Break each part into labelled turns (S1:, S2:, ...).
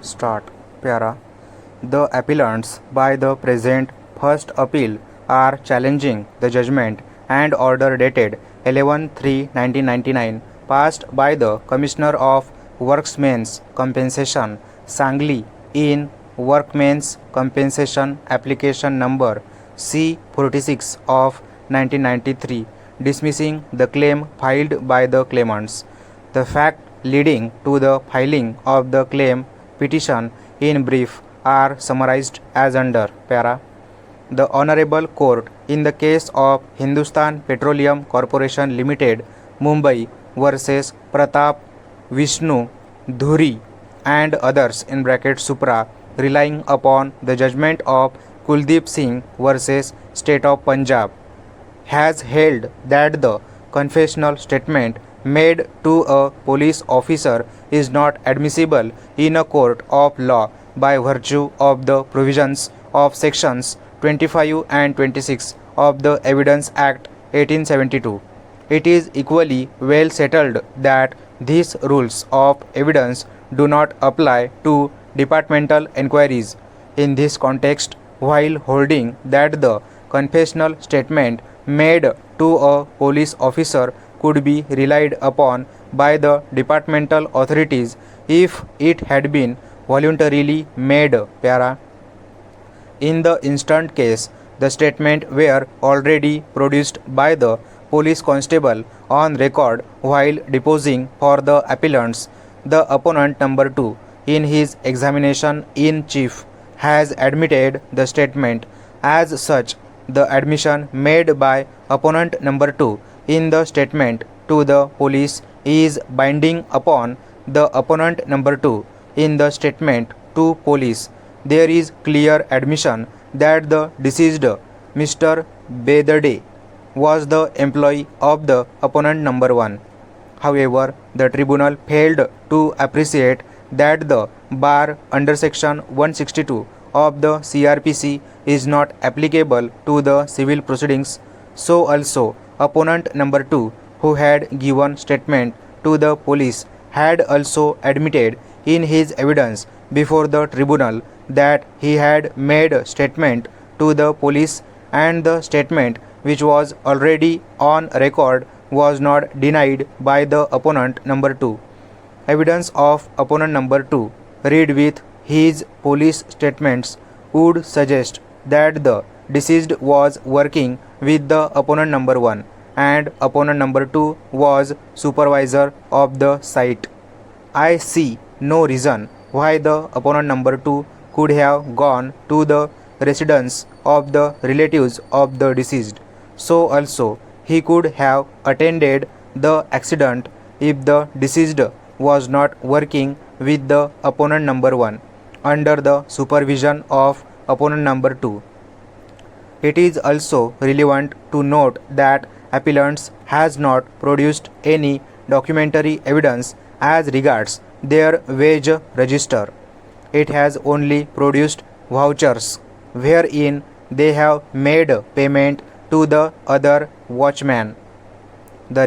S1: Start. Para. The appellants by the present first appeal are challenging the judgment and order dated 11/3/1999 passed by the Commissioner of Workmen's Compensation, Sangli in Workmen's Compensation Application Number C46 of 1993, dismissing the claim filed by the claimants. The fact leading to the filing of the claim petition in brief are summarized as under. Para. The Honorable Court in the case of Hindustan Petroleum Corporation Limited, Mumbai versus Pratap Vishnu Dhuri and others (Supra), relying upon the judgment of Kuldeep Singh versus State of Punjab, has held that the confessional statement made to a police officer is not admissible in a court of law by virtue of the provisions of sections 25 and 26 of the Evidence Act 1872. It is equally well settled that these rules of evidence do not apply to departmental inquiries. In this context, while holding that the confessional statement made to a police officer could be relied upon by the departmental authorities if it had been voluntarily made. Para. In the instant case, the statement were already produced by the police constable on record while deposing for the appellants. The opponent number 2, in his examination in chief, has admitted the statement. As such, the admission made by opponent number 2 in the statement to the police is binding upon the opponent number 2 in the statement to police. There is clear admission that the deceased Mr. Bedade was the employee of the opponent number 1. However, the tribunal failed to appreciate that the bar under section 162 of the CRPC is not applicable to the civil proceedings. So also, opponent number 2, who had given statement to the police, had also admitted in his evidence before the tribunal that he had made statement to the police, and the statement which was already on record was not denied by the opponent number 2. Evidence of opponent number 2 read with his police statements would suggest that the deceased was working with the opponent number 1 and opponent number 2 was supervisor of the site. I see no reason why the opponent number 2 could have gone to the residence of the relatives of the deceased. So also, he could have attended the accident if the deceased was not working with the opponent number 1 under the supervision of opponent number 2. It is also relevant to note that appellants has not produced any documentary evidence as regards their wage register. It has only produced vouchers wherein they have made payment to the other watchman. The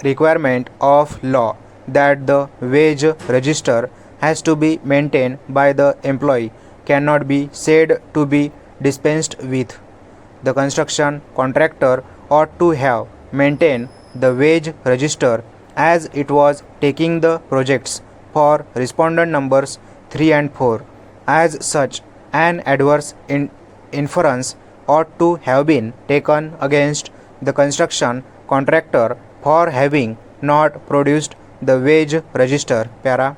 S1: requirement of law that the wage register has to be maintained by the employee cannot be said to be dispensed with. The construction contractor ought to have maintained the wage register as it was taking the projects for respondent numbers 3 and 4. As such, an adverse inference ought to have been taken against the construction contractor for having not produced the wage register. Para.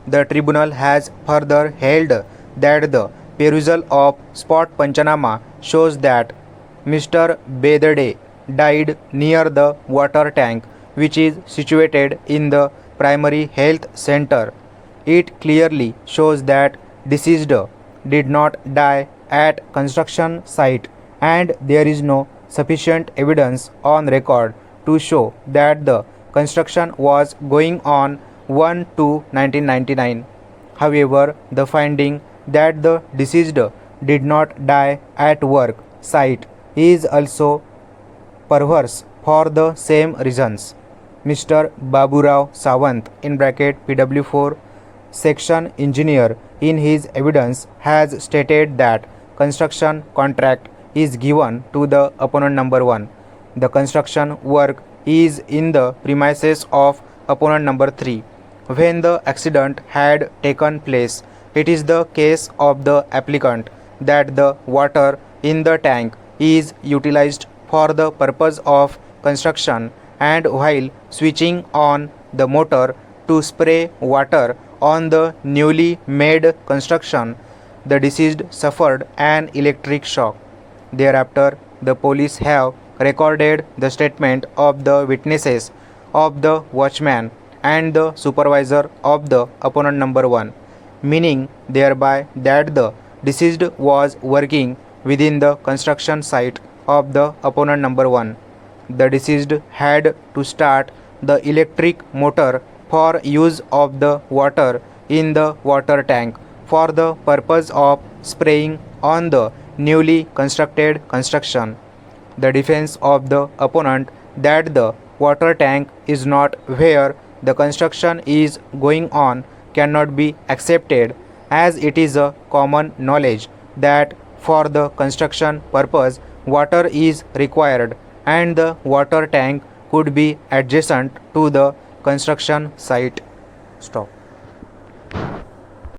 S1: The tribunal has further held that the perusal of spot Panchanama shows that Mr. Bedade died near the water tank which is situated in the primary health center. It clearly shows that deceased did not die at construction site, and there is no sufficient evidence on record to show that the construction was going on 1/2/1999. However, the finding that the deceased did not die at work site is also perverse for the same reasons. Mr. Baburao Sawant (PW4) section engineer in his evidence has stated that construction contract is given to the opponent number 1. The construction work is in the premises of opponent number 3. When the accident had taken place, it is the case of the applicant that the water in the tank is utilized for the purpose of construction, and while switching on the motor to spray water on the newly made construction, the deceased suffered an electric shock. Thereafter, the police have recorded the statement of the witnesses, of the watchman, and the supervisor of the opponent number 1, meaning thereby that the deceased was working within the construction site of the opponent number 1. The deceased had to start the electric motor for use of the water in the water tank for the purpose of spraying on the newly constructed construction. The defense of the opponent that the water tank is not where the construction is going on cannot be accepted, as it is a common knowledge that for the construction purpose water is required, and the water tank could be adjacent to the construction site. Stop.